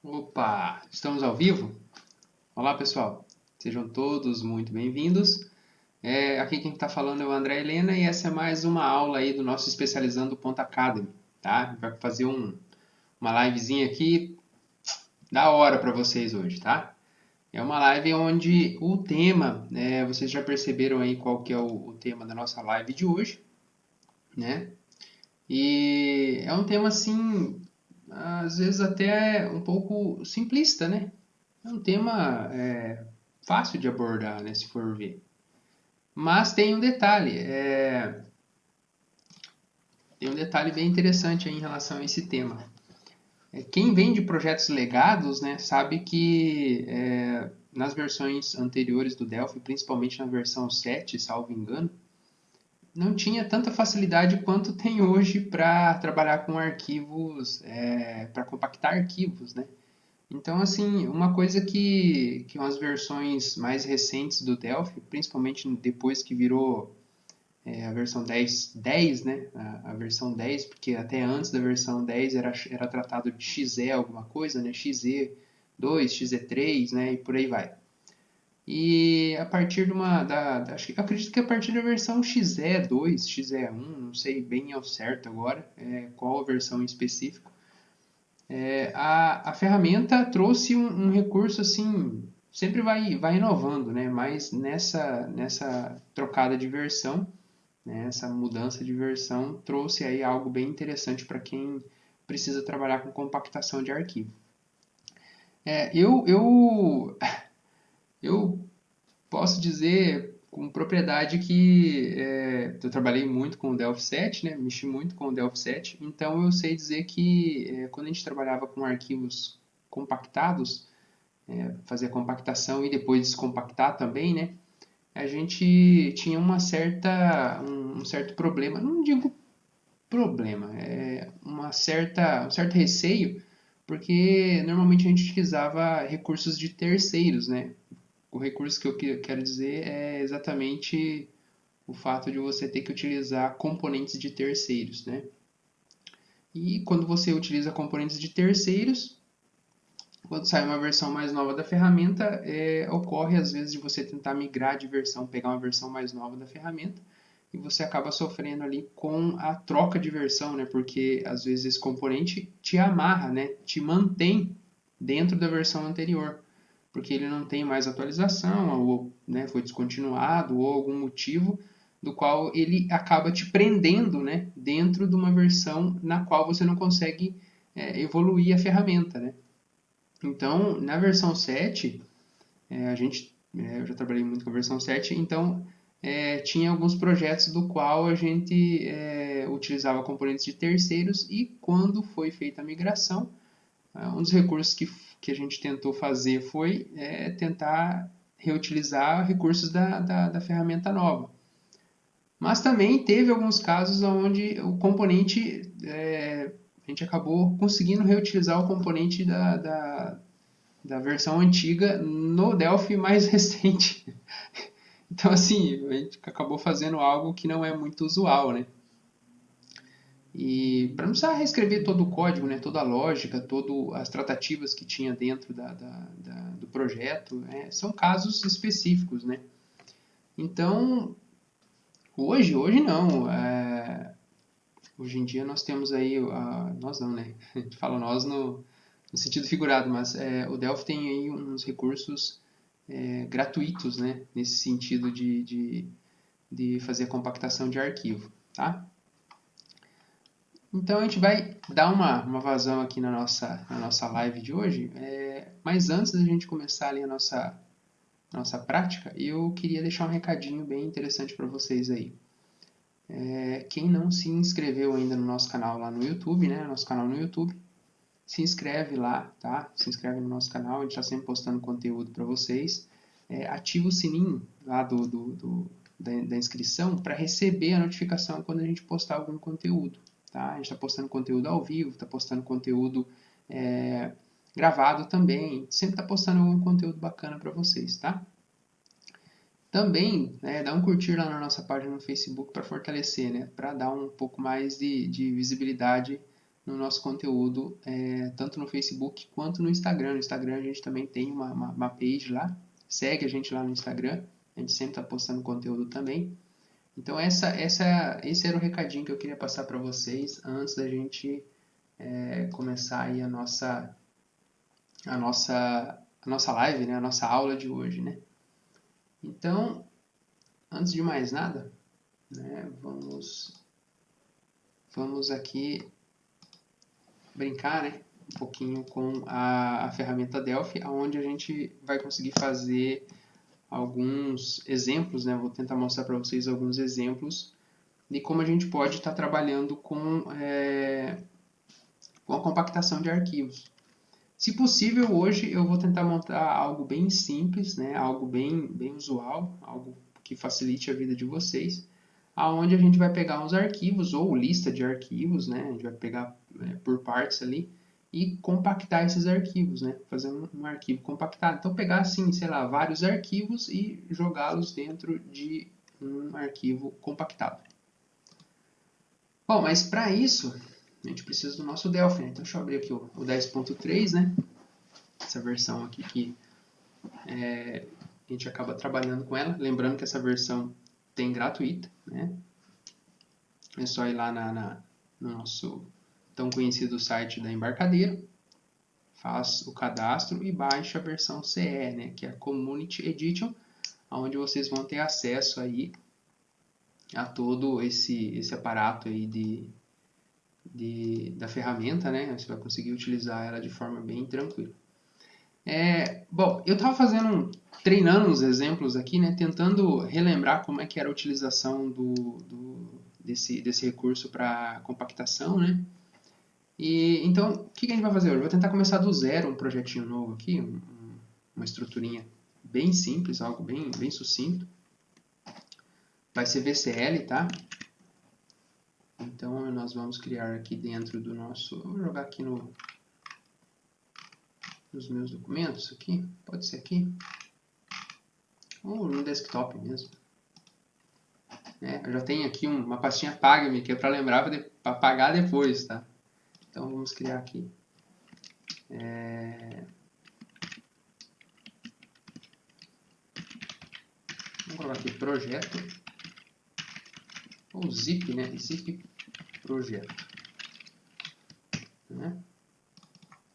Opa, estamos ao vivo? Olá pessoal, sejam todos muito bem-vindos. Aqui quem está falando é o André Helena e essa é mais uma aula aí do nosso Especializando Ponto Academy, tá? A gente vai fazer uma livezinha aqui da hora para vocês hoje, tá? É uma live onde o tema, vocês já perceberam aí qual que é o tema da nossa live de hoje, né? E é um tema assim, às vezes até um pouco simplista, né? É um tema fácil de abordar, né, se for ver. Mas tem um detalhe bem interessante aí em relação a esse tema. Quem vem de projetos legados, né, sabe que nas versões anteriores do Delphi, principalmente na versão 7, salvo engano, não tinha tanta facilidade quanto tem hoje para trabalhar com arquivos, para compactar arquivos, né? Então, assim, uma coisa que umas versões mais recentes do Delphi, principalmente depois que virou a versão 10, né? A versão 10, porque até antes da versão 10 era tratado de XE alguma coisa, né? XE2, XE3, né? E por aí vai. E a partir de acredito que a partir da versão XE2, XE1, não sei bem ao certo agora, qual a versão em específico, a ferramenta trouxe um recurso assim, sempre vai inovando, né? Mas nessa trocada de versão, né? Essa mudança de versão trouxe aí algo bem interessante para quem precisa trabalhar com compactação de arquivo. É, eu, eu, eu posso dizer com propriedade que eu trabalhei muito com o Delphi 7, né? Mexi muito com o Delphi 7, então eu sei dizer que quando a gente trabalhava com arquivos compactados, fazer a compactação e depois descompactar também, né? A gente tinha um certo problema, não digo problema, um certo receio, porque normalmente a gente utilizava recursos de terceiros, né? O recurso que eu quero dizer é exatamente o fato de você ter que utilizar componentes de terceiros, né? E quando você utiliza componentes de terceiros, quando sai uma versão mais nova da ferramenta, ocorre às vezes de você tentar migrar de versão, pegar uma versão mais nova da ferramenta, e você acaba sofrendo ali com a troca de versão, né? Porque às vezes esse componente te amarra, né? Te mantém dentro da versão anterior, porque ele não tem mais atualização, ou né, foi descontinuado, ou algum motivo do qual ele acaba te prendendo, né? Dentro de uma versão na qual você não consegue evoluir a ferramenta, né? Então, na versão 7, eu já trabalhei muito com a versão 7, então tinha alguns projetos do qual a gente utilizava componentes de terceiros e quando foi feita a migração, um dos recursos que a gente tentou fazer foi tentar reutilizar recursos da ferramenta nova. Mas também teve alguns casos onde o componente, a gente acabou conseguindo reutilizar o componente da versão antiga no Delphi mais recente. Então, assim, a gente acabou fazendo algo que não é muito usual, né? E para não precisar reescrever todo o código, né, toda a lógica, todas as tratativas que tinha dentro do projeto, são casos específicos, né? Então, hoje não. Hoje em dia nós temos aí, nós não, né? A gente fala nós no sentido figurado, mas o Delphi tem aí uns recursos gratuitos, né? Nesse sentido de fazer a compactação de arquivo, tá? Então a gente vai dar uma vazão aqui na nossa live de hoje, mas antes da gente começar ali a nossa prática, eu queria deixar um recadinho bem interessante para vocês aí. Quem não se inscreveu ainda no nosso canal lá no YouTube, né? Nosso canal no YouTube, se inscreve lá, tá? Se inscreve no nosso canal, a gente está sempre postando conteúdo para vocês. Ativa o sininho lá da inscrição para receber a notificação quando a gente postar algum conteúdo, tá? A gente está postando conteúdo ao vivo, está postando conteúdo gravado também, sempre está postando algum conteúdo bacana para vocês, tá? Também, dá um curtir lá na nossa página no Facebook para fortalecer, né? Para dar um pouco mais de visibilidade no nosso conteúdo, tanto no Facebook quanto no Instagram. No Instagram a gente também tem uma page lá, segue a gente lá no Instagram, a gente sempre está postando conteúdo também. Então esse era o recadinho que eu queria passar para vocês antes da gente começar aí a nossa live, né? A nossa aula de hoje, né? Então, antes de mais nada, né, vamos aqui brincar, né, um pouquinho com a ferramenta Delphi, onde a gente vai conseguir fazer alguns exemplos, né? Vou tentar mostrar para vocês alguns exemplos de como a gente pode estar trabalhando com a compactação de arquivos. Se possível, hoje eu vou tentar montar algo bem simples, né? Algo bem usual, algo que facilite a vida de vocês, aonde a gente vai pegar uns arquivos ou lista de arquivos, né? A gente vai pegar por partes ali e compactar esses arquivos, né? Fazer um arquivo compactado. Então, pegar assim, sei lá, vários arquivos e jogá-los dentro de um arquivo compactado. Bom, mas para isso, a gente precisa do nosso Delphi, né? Então, deixa eu abrir aqui o 10.3, né? Essa versão aqui que a gente acaba trabalhando com ela. Lembrando que essa versão tem gratuita, né? É só ir lá no nosso tão conhecido site da Embarcadero, faz o cadastro e baixa a versão CE, né? Que é a Community Edition, onde vocês vão ter acesso aí a todo esse aparato aí da ferramenta, né? Você vai conseguir utilizar ela de forma bem tranquila. Bom, eu estava treinando uns exemplos aqui, né? Tentando relembrar como é que era a utilização desse recurso para compactação, né? E então, o que a gente vai fazer hoje? Eu vou tentar começar do zero um projetinho novo aqui, uma estruturinha bem simples, algo bem sucinto. Vai ser VCL, tá? Então, nós vamos criar aqui dentro do nosso... Vou jogar aqui nos meus documentos, aqui. Pode ser aqui. Ou no desktop mesmo. Eu já tenho aqui uma pastinha Paga-me, que é para lembrar para pagar depois, tá? Então, vamos criar aqui. Vamos colocar aqui projeto. Ou zip, né? Zip projeto. Né?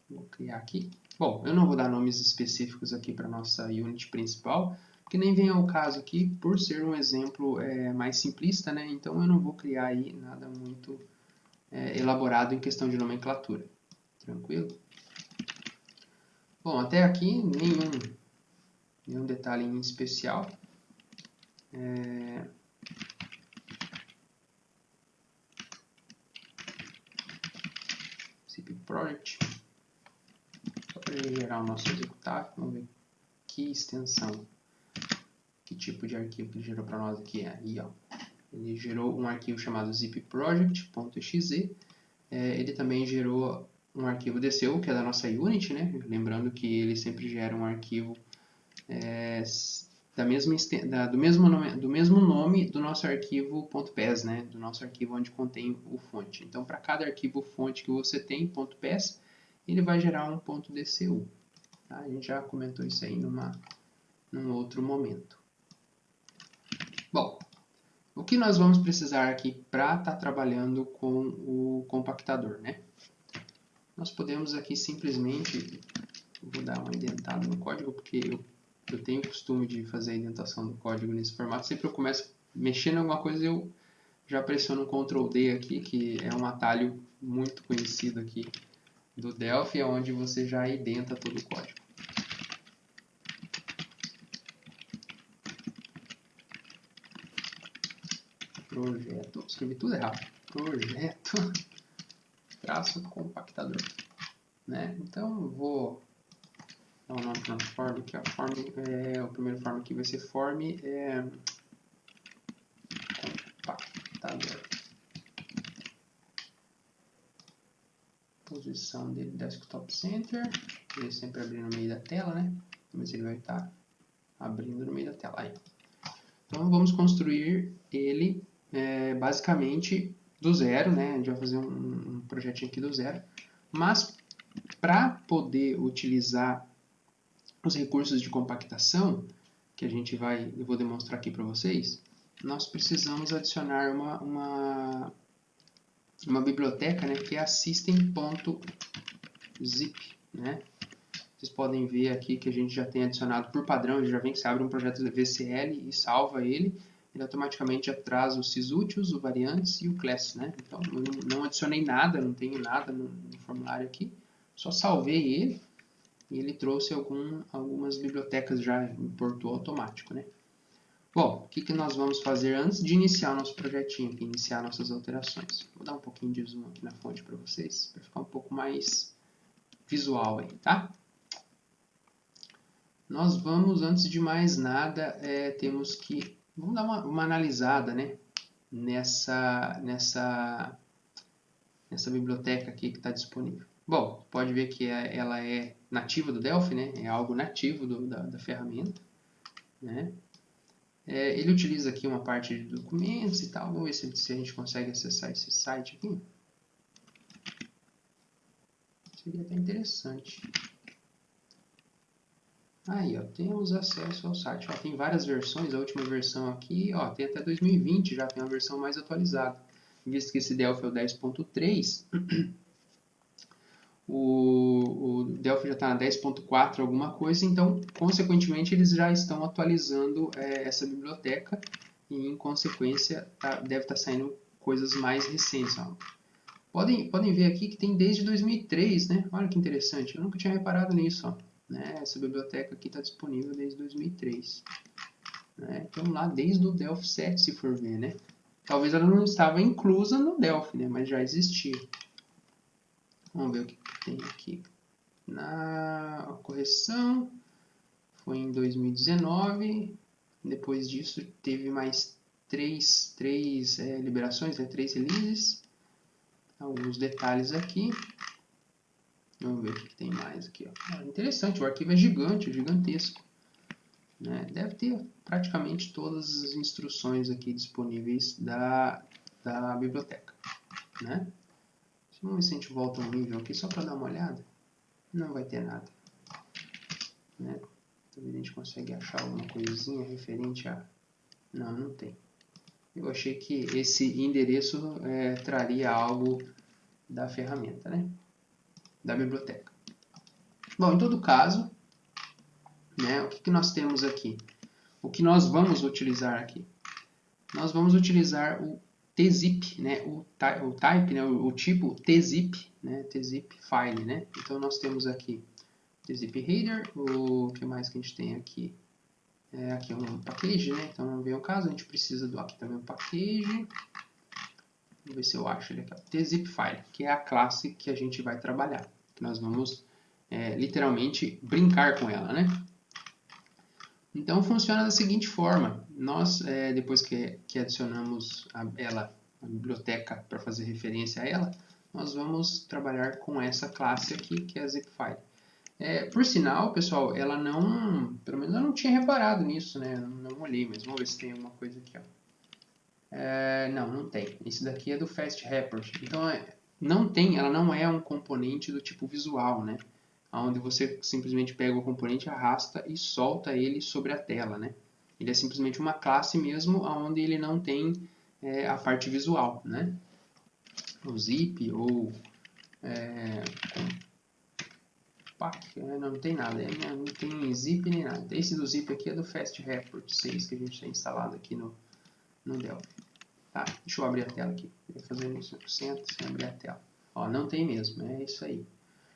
Vou criar aqui. Bom, eu não vou dar nomes específicos aqui para nossa unit principal, porque nem vem ao caso aqui, por ser um exemplo mais simplista, né? Então eu não vou criar aí nada muito elaborado em questão de nomenclatura. Tranquilo? Bom, até aqui nenhum detalhe em especial. Zip Project. Só para gerar o nosso executável, vamos ver que extensão, que tipo de arquivo que ele gerou para nós aqui. Aí, ó. Ele gerou um arquivo chamado zipproject.exe. Ele também gerou um arquivo DCU, que é da nossa unit, né? Lembrando que ele sempre gera um arquivo do mesmo nome do nosso arquivo .pes, né? Do nosso arquivo onde contém o fonte. Então, para cada arquivo fonte que você tem, .pes, ele vai gerar um .dcu. Tá? A gente já comentou isso aí num outro momento. Bom, o que nós vamos precisar aqui para estar trabalhando com o compactador, né? Nós podemos aqui simplesmente, vou dar uma indentada no código, porque eu tenho o costume de fazer a indentação do código nesse formato. Sempre eu começo mexendo em alguma coisa, eu já pressiono um Ctrl D aqui, que é um atalho muito conhecido aqui do Delphi, onde você já indenta todo o código. Projeto, escrevi tudo errado. Projeto, traço compactador. Né? Então eu vou dar um nome para a form, que o primeiro form aqui vai ser form compactador. Posição dele desktop center, ele sempre abrir no meio da tela, né? Mas ele vai estar abrindo no meio da tela. Aí. Então vamos construir ele basicamente do zero, né? A gente vai fazer um projetinho aqui do zero. Mas para poder utilizar os recursos de compactação, que eu vou demonstrar aqui para vocês, nós precisamos adicionar uma biblioteca, né, que é a system.zip, né? Vocês podem ver aqui que a gente já tem adicionado por padrão, ele já vem que você abre um projeto VCL e salva ele automaticamente já traz o sysúteis, o variantes e o class, né? Então eu não adicionei nada, não tenho nada no formulário aqui, só salvei ele e ele trouxe algumas bibliotecas já em porto automático, né? Bom, o que nós vamos fazer antes de iniciar o nosso projetinho, aqui, iniciar nossas alterações? Vou dar um pouquinho de zoom aqui na fonte para vocês, para ficar um pouco mais visual aí, tá? Nós vamos, antes de mais nada, vamos dar uma analisada, né, nessa biblioteca aqui que está disponível. Bom, pode ver que ela é nativa do Delphi, né, é algo nativo da ferramenta, né. Ele utiliza aqui uma parte de documentos e tal. Vamos ver se a gente consegue acessar esse site aqui. Seria até interessante. Aí, ó, temos acesso ao site. Ó, tem várias versões. A última versão aqui, ó, tem até 2020, já tem uma versão mais atualizada. Visto que esse Delphi é o 10.3, o Delphi já está na 10.4 alguma coisa, então, consequentemente, eles já estão atualizando essa biblioteca e, em consequência, deve estar saindo coisas mais recentes. Ó. Podem ver aqui que tem desde 2003, né? Olha que interessante, eu nunca tinha reparado nisso, ó. Né? Essa biblioteca aqui está disponível desde 2003. Né? Então, lá desde o Delphi 7, se for ver, né? Talvez ela não estava inclusa no Delphi, né? Mas já existia. Vamos ver o que tem aqui. Na correção, foi em 2019. Depois disso, teve mais três liberações, né? 3 releases. Alguns detalhes aqui. Vamos ver o que tem mais aqui. Ó. Interessante, o arquivo é gigante, gigantesco. Né? Deve ter praticamente todas as instruções aqui disponíveis da biblioteca. Né? Vamos ver se a gente volta um nível aqui só para dar uma olhada. Não vai ter nada. Né? Talvez a gente consiga achar alguma coisinha referente a... Não tem. Eu achei que esse endereço traria algo da ferramenta, né? Da biblioteca. Bom, em todo caso, né, o que nós temos aqui? O que nós vamos utilizar aqui? Nós vamos utilizar o tzip, né, o type, né, o tipo tzip, né, tzip file, né? Então nós temos aqui tzip header, o que mais que a gente tem aqui? Aqui é um package, né? Então não vem o caso, a gente precisa do aqui também um package. Vamos ver se eu acho ele aqui, tzip file, que é a classe que a gente vai trabalhar. Que nós vamos literalmente brincar com ela, né? Então funciona da seguinte forma: nós, depois que adicionamos a biblioteca para fazer referência a ela, nós vamos trabalhar com essa classe aqui, que é a zipfile. Por sinal, pessoal, ela não, pelo menos eu não tinha reparado nisso, né? Não olhei, mas vamos ver se tem alguma coisa aqui, ó. Não tem. Esse daqui é do Fast Report. Então, ela não é um componente do tipo visual, né? Onde você simplesmente pega o componente, arrasta e solta ele sobre a tela, né? Ele é simplesmente uma classe mesmo, onde ele não tem a parte visual, né? O zip ou não tem nada, não tem zip nem nada. Esse do zip aqui é do Fast Report 6 que a gente tem instalado aqui no Delphi. Tá, deixa eu abrir a tela aqui. Vou fazer isso 100% sem abrir a tela. Ó, não tem mesmo, é isso aí.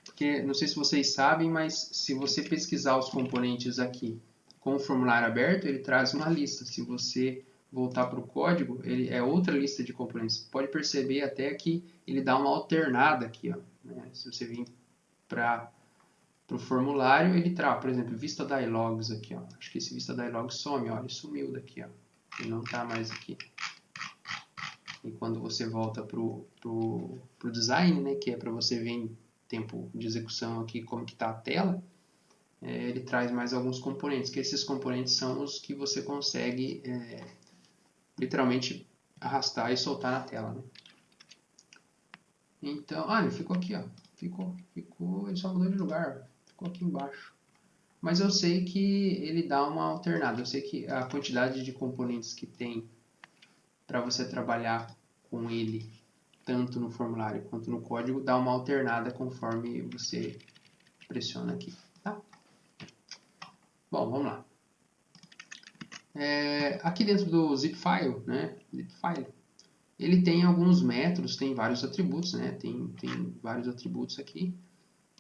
Porque, não sei se vocês sabem, mas se você pesquisar os componentes aqui com o formulário aberto, ele traz uma lista. Se você voltar para o código, ele é outra lista de componentes. Pode perceber até que ele dá uma alternada aqui. Ó, né? Se você vir para o formulário, ele traz, por exemplo, Vista Dialogs aqui. Ó. Acho que esse Vista Dialogs some, ó, ele sumiu daqui. Ó. Ele não está mais aqui. E quando você volta para o design, né, que é para você ver em tempo de execução aqui como que está a tela, ele traz mais alguns componentes, que esses componentes são os que você consegue literalmente arrastar e soltar na tela. Né? Então, ele ficou aqui, ó. Ficou, ele só mudou de lugar, ficou aqui embaixo. Mas eu sei que ele dá uma alternada. Eu sei que a quantidade de componentes que tem para você trabalhar com ele, tanto no formulário quanto no código, dá uma alternada conforme você pressiona aqui, tá? Bom, vamos lá. Aqui dentro do zip file, né? Zip file, ele tem alguns métodos, tem vários atributos, né? Tem vários atributos aqui.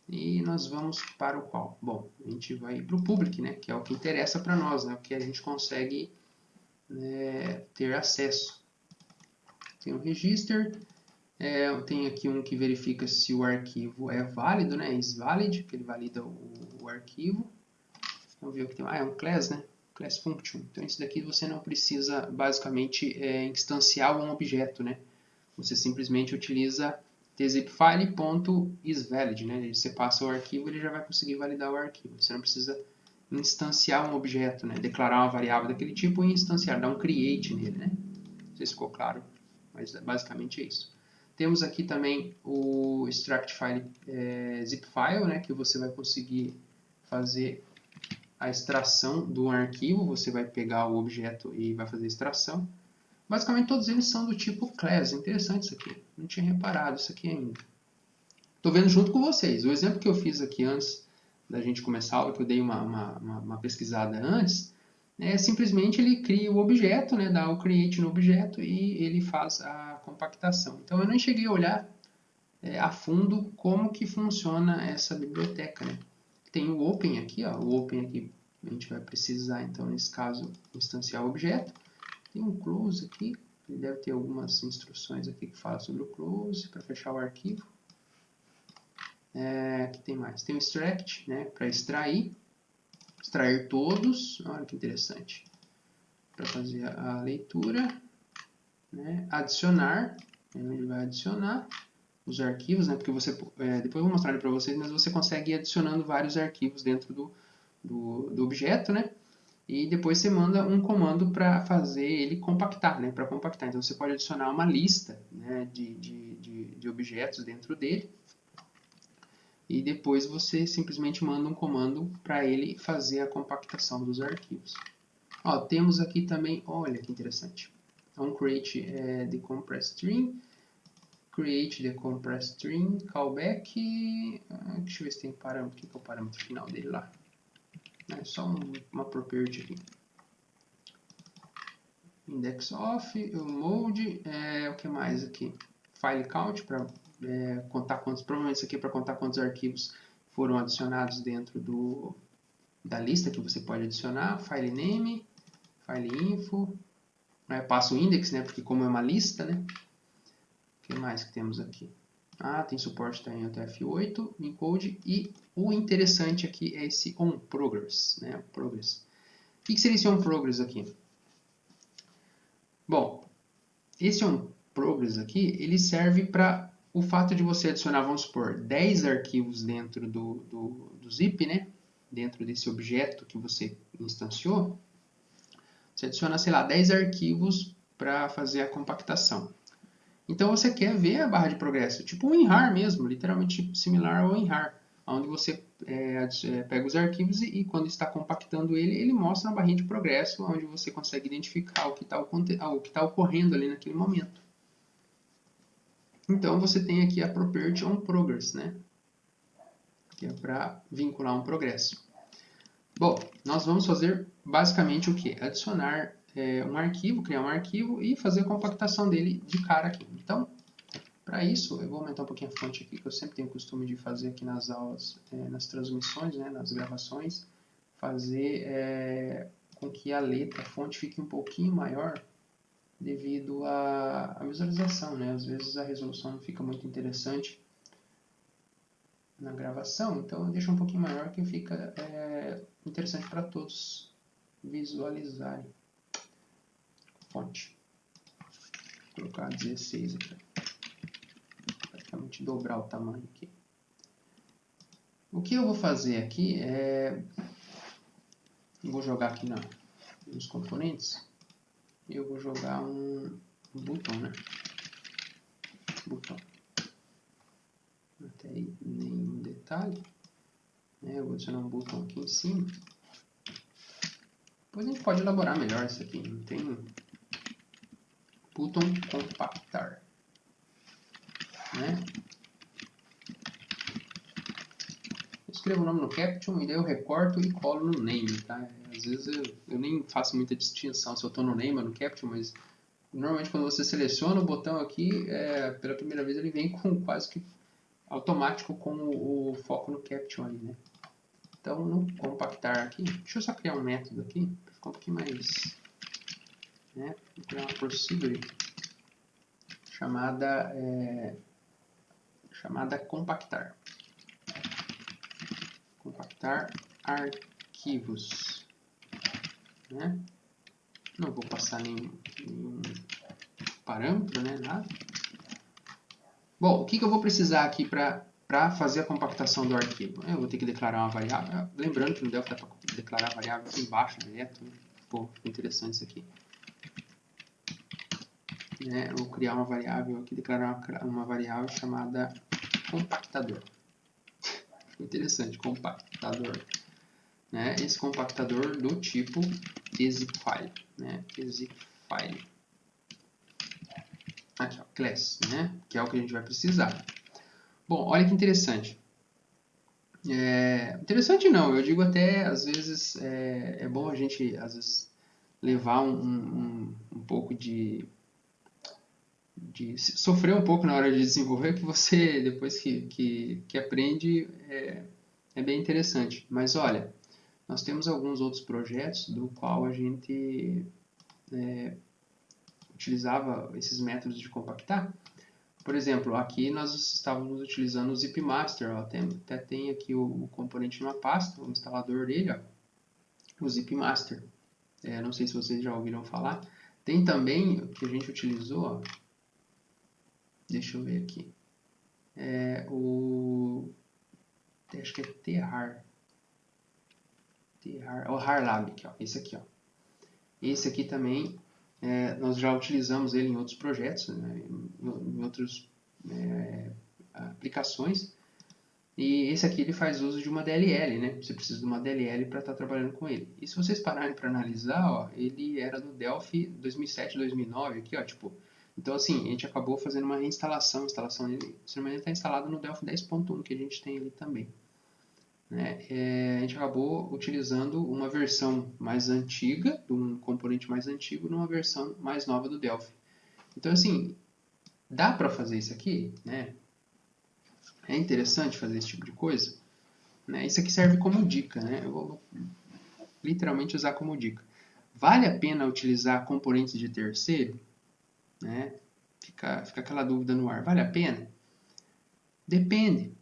E nós vamos para o qual? Bom, a gente vai para o public, né? Que é o que interessa para nós, né? O que a gente consegue ter acesso. Tem o register, tem aqui um que verifica se o arquivo é válido, né? Is valid, que ele valida o arquivo. Vamos ver o que tem. É um class, né? Class function. Então, isso daqui você não precisa, basicamente, instanciar um objeto, né? Você simplesmente utiliza tzipfile.isValid, né? Você passa o arquivo, ele já vai conseguir validar o arquivo. Você não precisa instanciar um objeto, né? Declarar uma variável daquele tipo e instanciar, dar um create nele, né? Não sei se ficou claro, mas basicamente é isso. Temos aqui também o extractFile zipfile, né? Que você vai conseguir fazer a extração do arquivo. Você vai pegar o objeto e vai fazer a extração. Basicamente todos eles são do tipo class. Interessante isso aqui. Não tinha reparado isso aqui ainda. Estou vendo junto com vocês. O exemplo que eu fiz aqui antes da gente começar a aula, que eu dei uma pesquisada antes, simplesmente ele cria o objeto, né, dá o create no objeto e ele faz a compactação. Então eu não cheguei a olhar a fundo como que funciona essa biblioteca, né? Tem o open aqui, ó, o open aqui a gente vai precisar, então, nesse caso, instanciar o objeto. Tem um close aqui, ele deve ter algumas instruções aqui que falam sobre o close, para fechar o arquivo. Aqui tem mais, tem o extract, né, para extrair todos, olha que interessante, para fazer a leitura, né, adicionar, ele vai adicionar os arquivos, né, porque você, depois eu vou mostrar para vocês, mas você consegue ir adicionando vários arquivos dentro do objeto, né, e depois você manda um comando para fazer ele compactar, né, para compactar. Então você pode adicionar uma lista, né, de objetos dentro dele, e depois você simplesmente manda um comando para ele fazer a compactação dos arquivos. Ó, temos aqui também, olha que interessante, create the compressed string, create the compressed string, callback, deixa eu ver se tem parâmetro, o que é o parâmetro final dele lá, é só uma property aqui, index of, mode, o que mais aqui, file count, para contar quantos, provavelmente isso aqui é para contar quantos arquivos foram adicionados dentro da lista que você pode adicionar, file name, file info, passa o index, né, porque como é uma lista, né, o que mais que temos aqui? Tem suporte também em UTF-8, encode, e o interessante aqui é esse onProgress, né, progress. O que seria esse onProgress aqui? Bom, esse onProgress aqui, ele serve para o fato de você adicionar, vamos supor, 10 arquivos dentro do zip, né? Dentro desse objeto que você instanciou, você adiciona, sei lá, 10 arquivos para fazer a compactação. Então você quer ver a barra de progresso, tipo um WinRAR mesmo, literalmente similar ao WinRAR, onde você pega os arquivos e quando está compactando ele mostra uma barrinha de progresso, onde você consegue identificar o que está ocorrendo ali naquele momento. Então você tem aqui a property onProgress, né? Que é para vincular um progresso. Bom, nós vamos fazer basicamente o que? Adicionar um arquivo, criar um arquivo e fazer a compactação dele de cara aqui. Então, para isso, eu vou aumentar um pouquinho a fonte aqui, que eu sempre tenho o costume de fazer aqui nas aulas, nas transmissões, né, nas gravações, fazer com que a letra, a fonte fique um pouquinho maior devido à visualização, né? Às vezes a resolução não fica muito interessante na gravação, então eu deixo um pouquinho maior que fica interessante para todos visualizarem. Fonte. Vou colocar 16 aqui. Praticamente dobrar o tamanho aqui. O que eu vou fazer aqui eu vou jogar aqui nos componentes. Eu vou jogar um botão, né? Botão. até aí nenhum detalhe. Eu vou adicionar um botão aqui em cima. Depois a gente pode elaborar melhor isso aqui. Não tem botão compactar, né? Eu escrevo o nome no Caption e daí eu recorto e colo no name, tá? Às vezes eu nem faço muita distinção se eu estou no name ou no Caption, mas normalmente quando você seleciona o botão aqui, pela primeira vez ele vem com quase que automático com o foco no Caption ali, né? Então, no compactar aqui, deixa eu só criar um método aqui, para ficar um pouquinho mais, né? Vou criar uma procedure chamada compactar. Compactar arquivos, né? Não vou passar nenhum parâmetro, né? Nada. Bom, o que eu vou precisar aqui para fazer a compactação do arquivo? Eu vou ter que declarar uma variável. Lembrando que no Delphi dá para declarar a variável aqui embaixo direto. Né? Pô, interessante isso aqui. Eu vou criar uma variável aqui, declarar uma variável chamada compactador. Interessante, compactador. Esse compactador do tipo execfile. Execfile. Aqui, ó, class, que é o que a gente vai precisar. Bom, olha que interessante. Interessante não, eu digo até, às vezes, é bom a gente, às vezes, levar um pouco de sofrer um pouco na hora de desenvolver, que você, depois que aprende, é bem interessante. Mas olha, nós temos alguns outros projetos do qual a gente utilizava esses métodos de compactar. Por exemplo, aqui nós estávamos utilizando o ZipMaster, ó, até tem aqui o componente numa pasta, o instalador dele, ó, o ZipMaster. Não sei se vocês já ouviram falar. Tem também o que a gente utilizou, ó, deixa eu ver aqui, acho que é Tehar, o HarLab, aqui, ó, esse aqui. Ó. Esse aqui também, nós já utilizamos ele em outros projetos, né, em outras aplicações. E esse aqui ele faz uso de uma DLL, né? Você precisa de uma DLL para estar trabalhando com ele. E se vocês pararem para analisar, ó, ele era do Delphi 2007, 2009, aqui, ó, tipo. Então, assim, a gente acabou fazendo uma reinstalação. A instalação dele, se não me engano, está instalado no Delphi 10.1, que a gente tem ali também. A gente acabou utilizando uma versão mais antiga, de um componente mais antigo, numa versão mais nova do Delphi. Então, assim, dá para fazer isso aqui, né? É interessante fazer esse tipo de coisa. Isso aqui serve como dica, né? Eu vou literalmente usar como dica. Vale a pena utilizar componentes de terceiro? Fica aquela dúvida no ar. Vale a pena? Depende.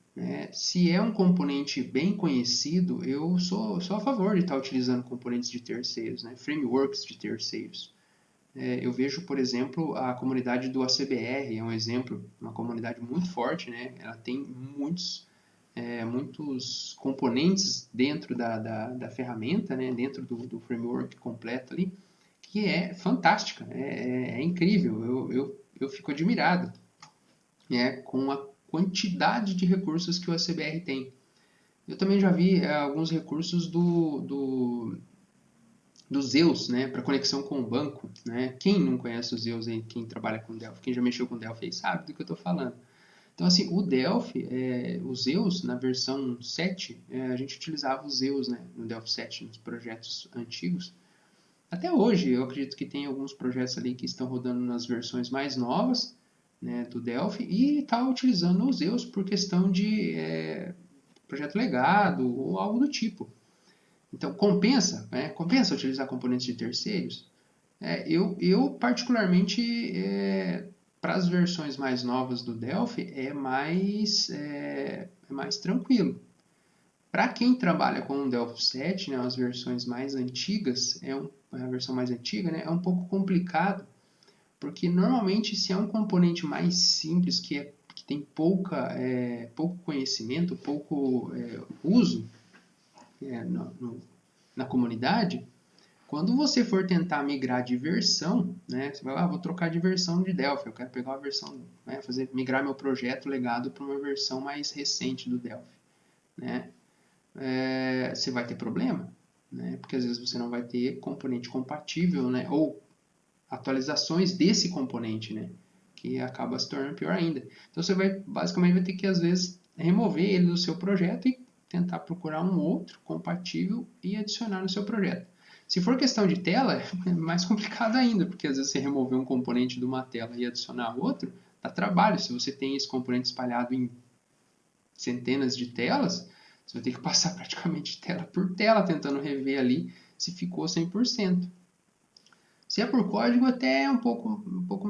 Se é um componente bem conhecido, eu sou a favor de estar utilizando componentes de terceiros, frameworks de terceiros. Eu vejo, por exemplo, a comunidade do ACBR, é um exemplo, uma comunidade muito forte, ela tem muitos componentes dentro da ferramenta, dentro do framework completo ali, que é fantástica, é incrível, eu fico admirado com a quantidade de recursos que o ACBR tem. Eu também já vi alguns recursos do Zeus, para conexão com o banco. Quem não conhece o Zeus, quem trabalha com Delphi, quem já mexeu com Delphi sabe do que eu estou falando. Então, assim, o Delphi, o Zeus, na versão 7, a gente utilizava o Zeus, no Delphi 7, nos projetos antigos. Até hoje, eu acredito que tem alguns projetos ali que estão rodando nas versões mais novas, do Delphi, e está utilizando o Zeus por questão de projeto legado ou algo do tipo. Então, compensa utilizar componentes de terceiros? Eu particularmente, para as versões mais novas do Delphi, é mais tranquilo. Para quem trabalha com o Delphi 7, as versões mais antigas, a versão mais antiga, é um pouco complicado, porque normalmente se é um componente mais simples, que tem pouco conhecimento, pouco uso na comunidade, Quando você for tentar migrar de versão, né, você vai lá, vou trocar de versão de Delphi, eu quero pegar uma versão, né, migrar meu projeto legado para uma versão mais recente do Delphi, né, você vai ter problema, né, porque às vezes você não vai ter componente compatível, né, ou atualizações desse componente, né, que acaba se tornando pior ainda. Então você basicamente vai ter que às vezes remover ele do seu projeto e tentar procurar um outro compatível e adicionar no seu projeto. Se for questão de tela, é mais complicado ainda, porque às vezes você remover um componente de uma tela e adicionar outro, dá trabalho. Se você tem esse componente espalhado em centenas de telas, você vai ter que passar praticamente tela por tela, tentando rever ali se ficou 100%. Se é por código, até é um pouco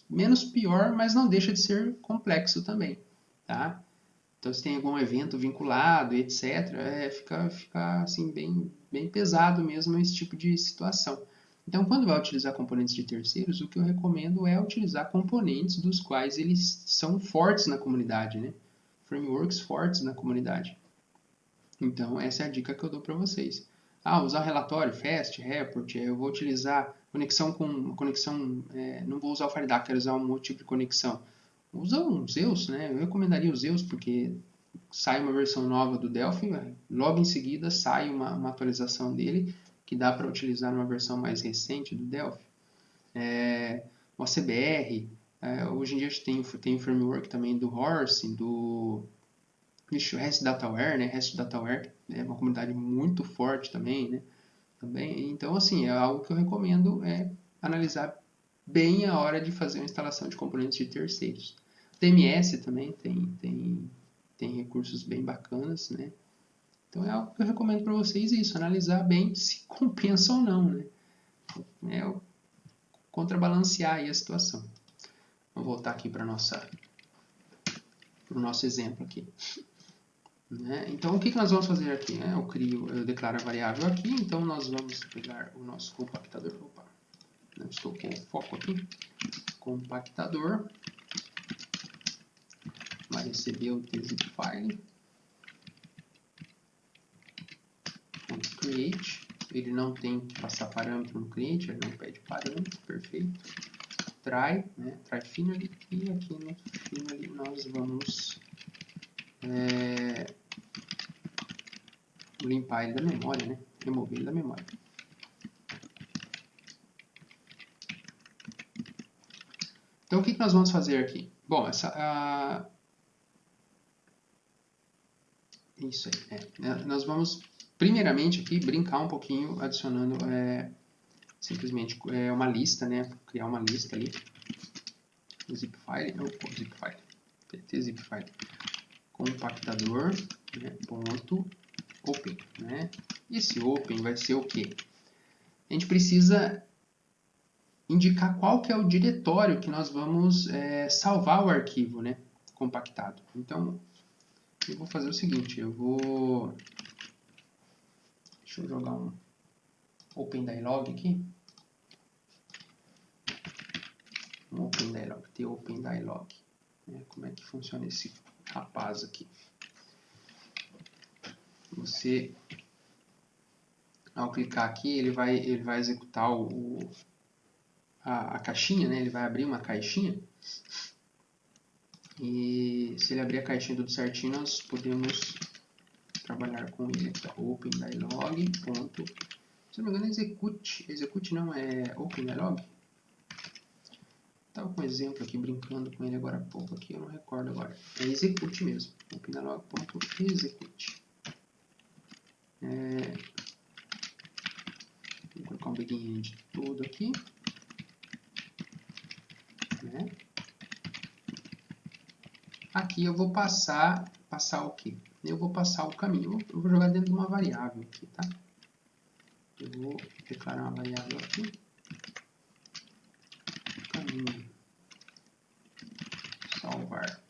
menos pior, mas não deixa de ser complexo também. Tá? Então, se tem algum evento vinculado, etc., fica assim, bem pesado mesmo esse tipo de situação. Então, quando vai utilizar componentes de terceiros, o que eu recomendo é utilizar componentes dos quais eles são fortes na comunidade, né? Frameworks fortes na comunidade. Então, essa é a dica que eu dou para vocês. Usar relatório, Fast, Report, eu vou utilizar conexão, não vou usar o FireDAC, quero usar um outro tipo de conexão. Usa um Zeus, né? Eu recomendaria o Zeus, porque sai uma versão nova do Delphi, logo em seguida sai uma atualização dele, que dá para utilizar numa versão mais recente do Delphi. O ACBR, hoje em dia a gente tem o framework também do Horse, do REST Dataware, né? REST Dataware é uma comunidade muito forte também, né? Então, assim, é algo que eu recomendo analisar bem a hora de fazer uma instalação de componentes de terceiros. O TMS também tem recursos bem bacanas, né? Então é algo que eu recomendo para vocês isso, analisar bem se compensa ou não, né? Contrabalancear aí a situação. Vamos voltar aqui para o nosso exemplo aqui. Né? Então o que nós vamos fazer aqui? Né? Eu declaro a variável aqui, então nós vamos pegar o nosso compactador. Opa, não estou com o foco aqui. Compactador vai receber o tzip file. Create, ele não tem que passar parâmetro no cliente, ele não pede parâmetro, perfeito. Try, né? Try finally, e aqui no finally nós vamos limpar ele da memória, né? Remover ele da memória. Então o que nós vamos fazer aqui? Bom, isso aí. Nós vamos primeiramente aqui brincar um pouquinho adicionando simplesmente uma lista, né? Criar uma lista ali. Zip file, tzip file, compactador, né? Ponto open, né? Esse open vai ser o quê? A gente precisa indicar qual que é o diretório que nós vamos salvar o arquivo, né? Compactado. Então, eu vou fazer o seguinte, deixa eu jogar um OpenDialog aqui. Um OpenDialog, OpenDialog. Como é que funciona esse rapaz aqui? Você, ao clicar aqui, ele vai executar a caixinha, né? Ele vai abrir uma caixinha. E se ele abrir a caixinha tudo certinho, nós podemos trabalhar com ele aqui, OpenDialog. Se não me engano, execute não, é OpenDialog. Estava com um exemplo aqui, brincando com ele agora há pouco aqui, eu não recordo agora. É execute mesmo, OpenDialog.execute. Vou colocar um beginning de tudo aqui. Né? Aqui eu vou passar o quê? Eu vou passar o caminho. Eu vou jogar dentro de uma variável aqui, tá? Eu vou declarar uma variável aqui. Caminho. Salvar.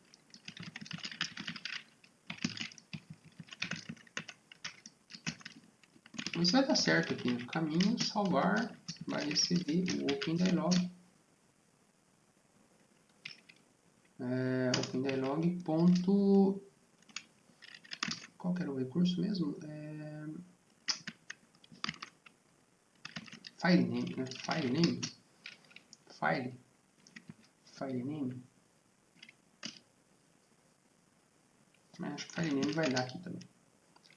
Então isso vai dar certo aqui. No caminho, salvar, vai receber o OpenDialog. OpenDialog. Qual que era o recurso mesmo? file name, né? File name, file name. Acho que file name vai dar aqui também.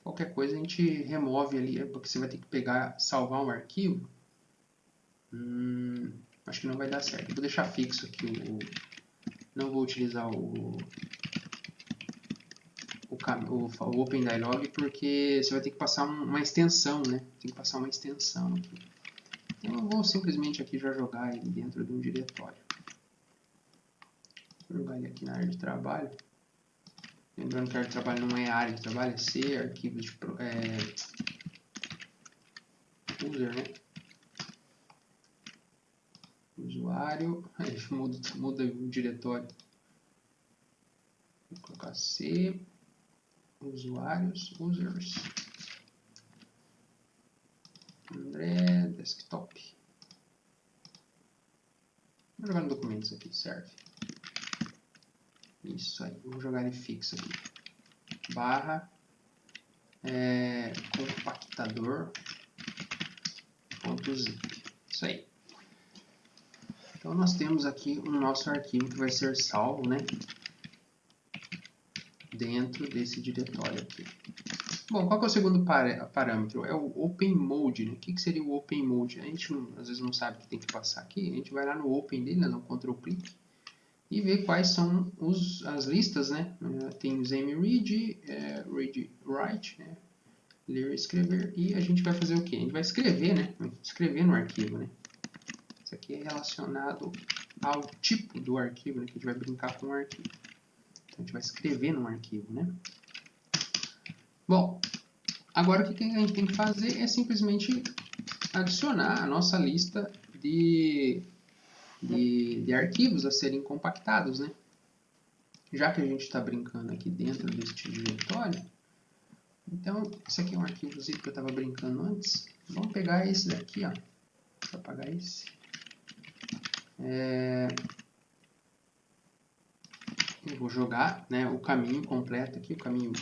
Qualquer coisa a gente remove ali, porque você vai ter que pegar, salvar um arquivo. Acho que não vai dar certo. Eu vou deixar fixo aqui não vou utilizar o OpenDialog porque você vai ter que passar uma extensão, né? Tem que passar uma extensão aqui. Então eu vou simplesmente aqui já jogar ele dentro de um diretório. Vou jogar ele aqui na área de trabalho. Lembrando que a área de trabalho não é área de trabalho, é C, arquivos de user, né? Usuário, aí muda o diretório. Vou colocar C, usuários, users, André, desktop. Vou jogar no documentos aqui, serve. Isso aí, vou jogar ele fixo aqui. Barra compactador.zip. Isso aí. Então nós temos aqui o nosso arquivo que vai ser salvo, né? Dentro desse diretório aqui. Bom, qual que é o segundo parâmetro? É o Open Mode, né? O que seria o Open Mode? A gente às vezes não sabe o que tem que passar aqui. A gente vai lá no Open dele, no Ctrl clique, e ver quais são as listas, né? Tem o mread, read, write, né? Ler, escrever, e a gente vai fazer o quê? A gente vai escrever, né? Escrever no arquivo, né? Isso aqui é relacionado ao tipo do arquivo, né? Que a gente vai brincar com o arquivo. Então, a gente vai escrever no arquivo, né? Bom, agora o que a gente tem que fazer é simplesmente adicionar a nossa lista de arquivos a serem compactados, né? Já que a gente está brincando aqui dentro deste diretório, então, esse aqui é um arquivo zip que eu estava brincando antes. Vamos pegar esse daqui, ó. Deixa eu apagar esse. Eu vou jogar, né, o caminho completo aqui, o caminho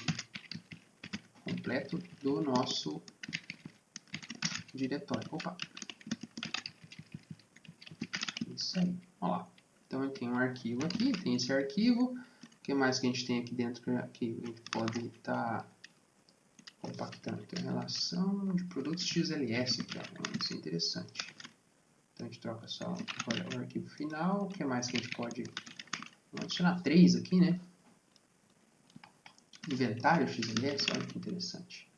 completo do nosso diretório. Opa! Isso aí. Olha lá. Então, eu tenho um arquivo aqui, tem esse arquivo. O que mais que a gente tem aqui dentro que a gente pode estar compactando? Tem relação de produtos XLS aqui, ó. Isso é interessante. Então, a gente troca só o arquivo final. O que mais que a gente pode... Vamos adicionar 3 aqui, né? Inventário XLS, olha que interessante.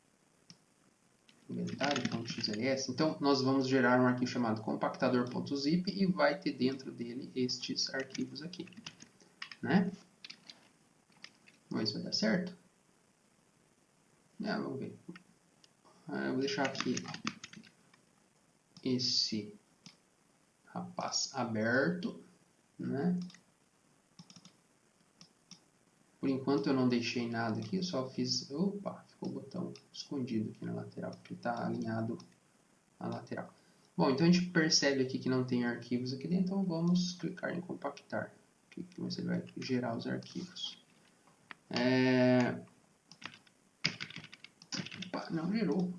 Inventário.xls. Então, nós vamos gerar um arquivo chamado compactador.zip e vai ter dentro dele estes arquivos aqui, né? Vamos ver se vai dar certo. Vamos ver. Eu vou deixar aqui esse rapaz aberto, né? Por enquanto eu não deixei nada aqui, eu só fiz... Opa, ficou o botão escondido aqui na lateral, porque está alinhado à lateral. Bom, então a gente percebe aqui que não tem arquivos aqui dentro, então vamos clicar em compactar. Aqui você vai gerar os arquivos. Opa, não gerou.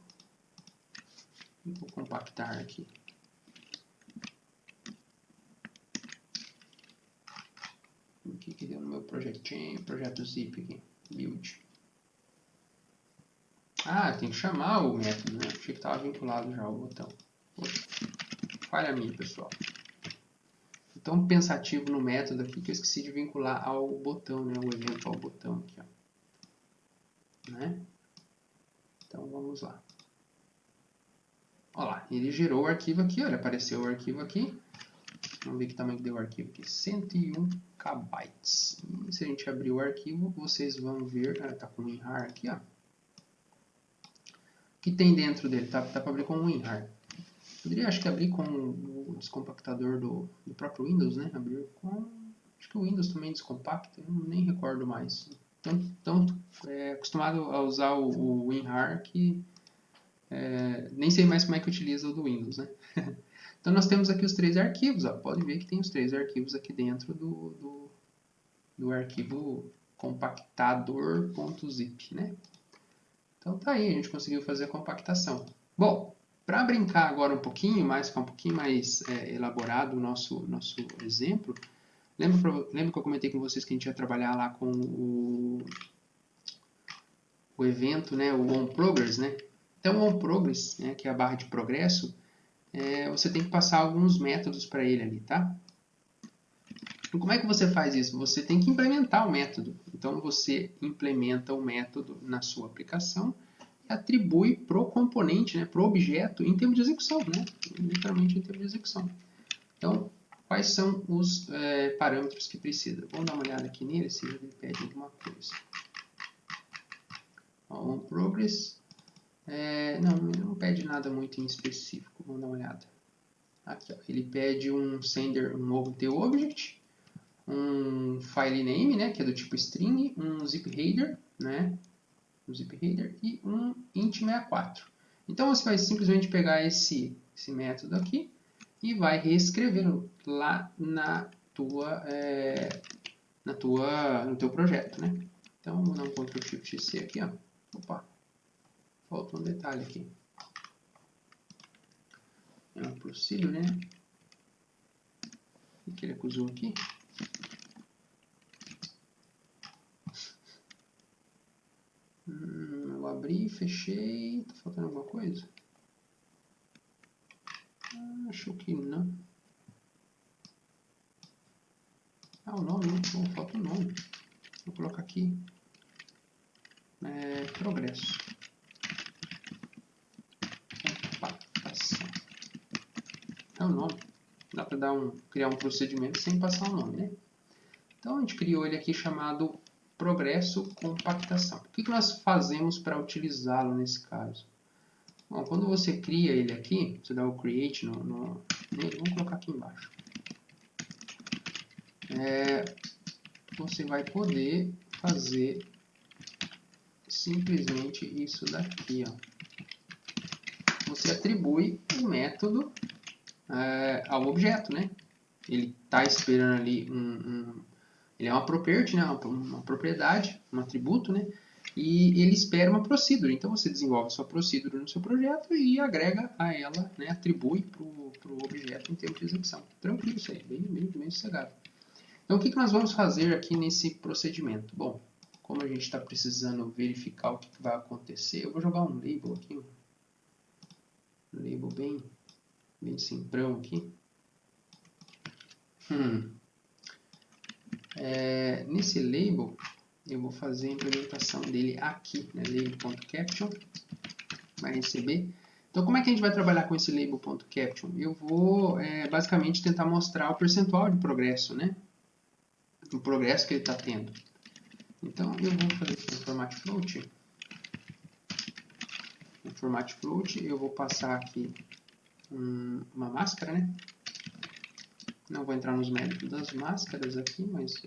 Vou compactar aqui. O que deu no meu projetinho? Projeto zip aqui. Build. Tem que chamar o método, né? Achei que estava vinculado já ao botão. Poxa, falha minha, pessoal. Tão pensativo no método aqui que eu esqueci de vincular ao botão, né? O evento ao botão aqui, ó. Né? Então vamos lá. Olha lá, ele gerou o arquivo aqui, olha, apareceu o arquivo aqui. Vamos ver que tamanho que deu o arquivo aqui, 101 KB. E se a gente abrir o arquivo, vocês vão ver, tá com um WinRAR aqui, ó. O que tem dentro dele? Tá para abrir com um WinRAR. Poderia, acho que, abrir com o descompactador do próprio Windows, né? Abrir com... Acho que o Windows também descompacta, eu nem recordo mais. Então acostumado a usar o WinRAR que nem sei mais como é que utiliza o do Windows, né? Então nós temos aqui os 3 arquivos, ó. Pode ver que tem os 3 arquivos aqui dentro do arquivo compactador.zip, né? Então tá aí, a gente conseguiu fazer a compactação. Bom, Para brincar agora um pouquinho mais, ficar um pouquinho mais elaborado o nosso exemplo, lembra que eu comentei com vocês que a gente ia trabalhar lá com o evento, né, o onProgress, né? Então, o onProgress, né, que é a barra de progresso, você tem que passar alguns métodos para ele ali, tá? E como é que você faz isso? Você tem que implementar o método. Então, você implementa o método na sua aplicação e atribui para o componente, né, para o objeto, em termos de execução, né? Literalmente em termos de execução. Então, quais são os parâmetros que precisa? Vamos dar uma olhada aqui nele, se ele pede alguma coisa. onProgress. Não, ele não pede nada muito em específico. Vamos dar uma olhada. Aqui, ó, ele pede um sender, um OBJect, um file name, né, que é do tipo string, um zip header, né, e um int64. Então você vai simplesmente pegar esse método aqui e vai reescrevê-lo lá no teu projeto, né? Então vou dar um Ctrl Shift C aqui, ó. Opa, falta um detalhe aqui. É um procedure, né? O que ele acusou aqui? Eu abri, fechei. Tá faltando alguma coisa? Acho que não. O nome, né? Falta o nome. Vou colocar aqui. Progresso. Compactação. É o nome. Dá para criar um procedimento sem passar o nome, né? Então a gente criou ele aqui chamado progresso compactação. O que nós fazemos para utilizá-lo nesse caso? Bom, quando você cria ele aqui, você dá o create nele, vamos colocar aqui embaixo. Você vai poder fazer simplesmente isso daqui, ó. Você atribui o método ao objeto, né? Ele está esperando ali ele é uma property, né? uma propriedade, um atributo, né? E ele espera uma procedure. Então você desenvolve sua procedure no seu projeto e agrega a ela, né? Atribui para o objeto em termos de execução. Tranquilo isso aí, bem sossegado. Então o que nós vamos fazer aqui nesse procedimento? Bom, como a gente está precisando verificar o que vai acontecer, eu vou jogar um label aqui, um label bem simprão aqui. Nesse label, eu vou fazer a implementação dele aqui, né? Label.caption, vai receber. Então, como é que a gente vai trabalhar com esse label.caption? Eu vou, basicamente, tentar mostrar o percentual de progresso, né? O progresso que ele está tendo. Então, eu vou fazer aqui no format float. No format float, eu vou passar aqui uma máscara, né? Não vou entrar nos méritos das máscaras aqui, mas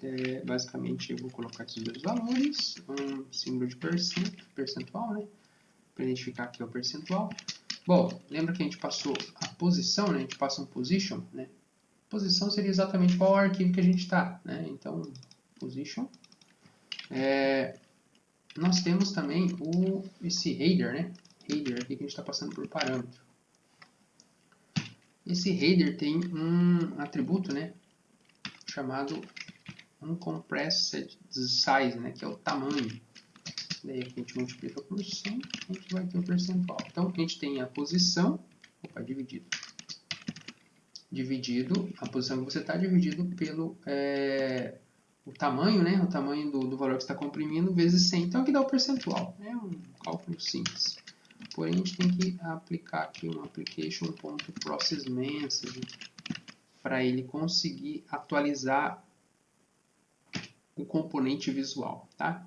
basicamente eu vou colocar esses dois valores, um símbolo de percentual, né? Para identificar aqui o percentual. Bom, lembra que a gente passou a posição, né? A gente passa um position, né? Posição seria exatamente qual arquivo que a gente está, né? Então, position. Nós temos também esse header, né? Header aqui que a gente está passando por parâmetro. Esse header tem um atributo, né, chamado uncompressed size, né, que é o tamanho. Daí aqui a gente multiplica por 100, a gente vai ter o percentual. Então a gente tem a posição, dividido, a posição que você está dividido pelo o tamanho, né, o tamanho do valor que você está comprimindo vezes 100. Então aqui dá o percentual, é um cálculo simples. Porém, a gente tem que aplicar aqui um application.processMessage para ele conseguir atualizar o componente visual, tá?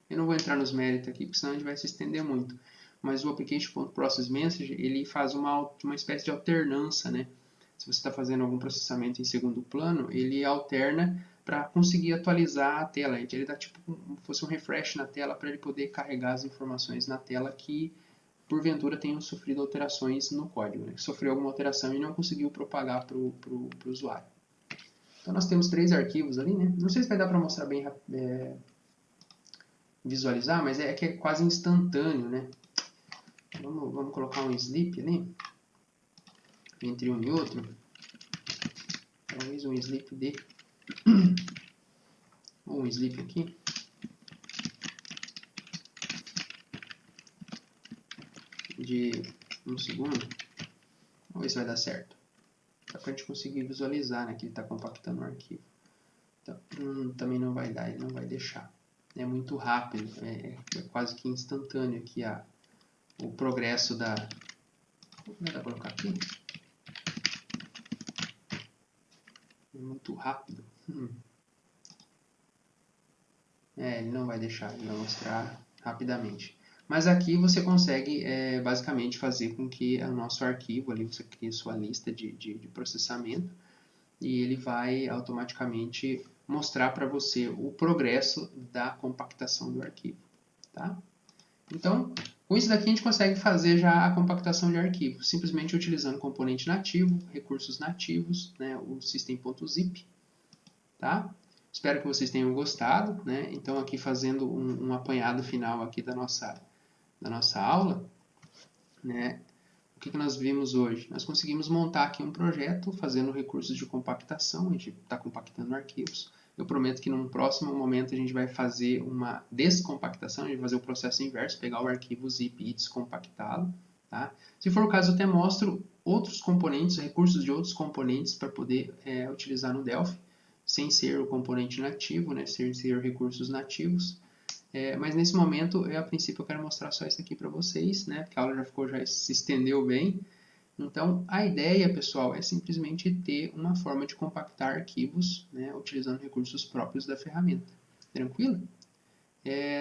Eu não vou entrar nos méritos aqui, porque senão a gente vai se estender muito. Mas o application.processMessage, ele faz uma espécie de alternância, né? Se você está fazendo algum processamento em segundo plano, ele alterna para conseguir atualizar a tela. Ele dá tipo como se fosse um refresh na tela para ele poder carregar as informações na tela que porventura tenham sofrido alterações no código, né? Sofreu alguma alteração e não conseguiu propagar para o usuário. Então nós temos 3 arquivos ali, né? Não sei se vai dar para mostrar bem, visualizar, mas é que é quase instantâneo, né? Vamos colocar um sleep ali, entre um e outro. Talvez um sleep D, ou um sleep aqui. De 1 segundo. Vamos ver se vai dar certo. Só para a gente conseguir visualizar, né, que ele está compactando o arquivo. Então, também não vai dar, ele não vai deixar. É muito rápido, é quase que instantâneo aqui o progresso da... Como dá para colocar aqui? É muito rápido. Ele não vai deixar, ele vai mostrar rapidamente. Mas aqui você consegue basicamente fazer com que o nosso arquivo, ali você cria sua lista de processamento e ele vai automaticamente mostrar para você o progresso da compactação do arquivo. Tá? Então, com isso daqui a gente consegue fazer já a compactação de arquivo, simplesmente utilizando componente nativo, recursos nativos, né, o system.zip. Tá? Espero que vocês tenham gostado, né? Então aqui fazendo um apanhado final aqui da nossa aula, né? O que nós vimos hoje? Nós conseguimos montar aqui um projeto fazendo recursos de compactação, a gente está compactando arquivos. Eu prometo que num próximo momento a gente vai fazer uma descompactação, a gente vai fazer o processo inverso, pegar o arquivo zip e descompactá-lo. Tá? Se for o caso, eu até mostro outros componentes, recursos de outros componentes para poder utilizar no Delphi, sem ser o componente nativo, né? Sem ser recursos nativos. Mas nesse momento, a princípio, eu quero mostrar só isso aqui para vocês, né? Porque a aula já se estendeu bem. Então, a ideia, pessoal, é simplesmente ter uma forma de compactar arquivos, né? Utilizando recursos próprios da ferramenta. Tranquilo?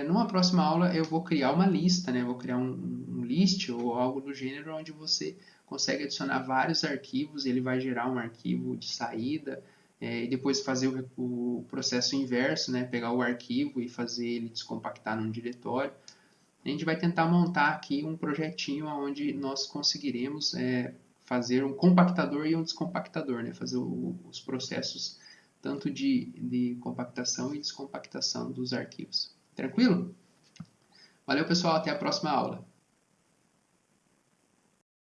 Numa próxima aula, eu vou criar uma lista, né? Vou criar um list ou algo do gênero onde você consegue adicionar vários arquivos, ele vai gerar um arquivo de saída, e depois fazer o processo inverso, né? Pegar o arquivo e fazer ele descompactar num diretório. A gente vai tentar montar aqui um projetinho onde nós conseguiremos fazer um compactador e um descompactador, né? Fazer os processos tanto de compactação e descompactação dos arquivos. Tranquilo? Valeu, pessoal. Até a próxima aula.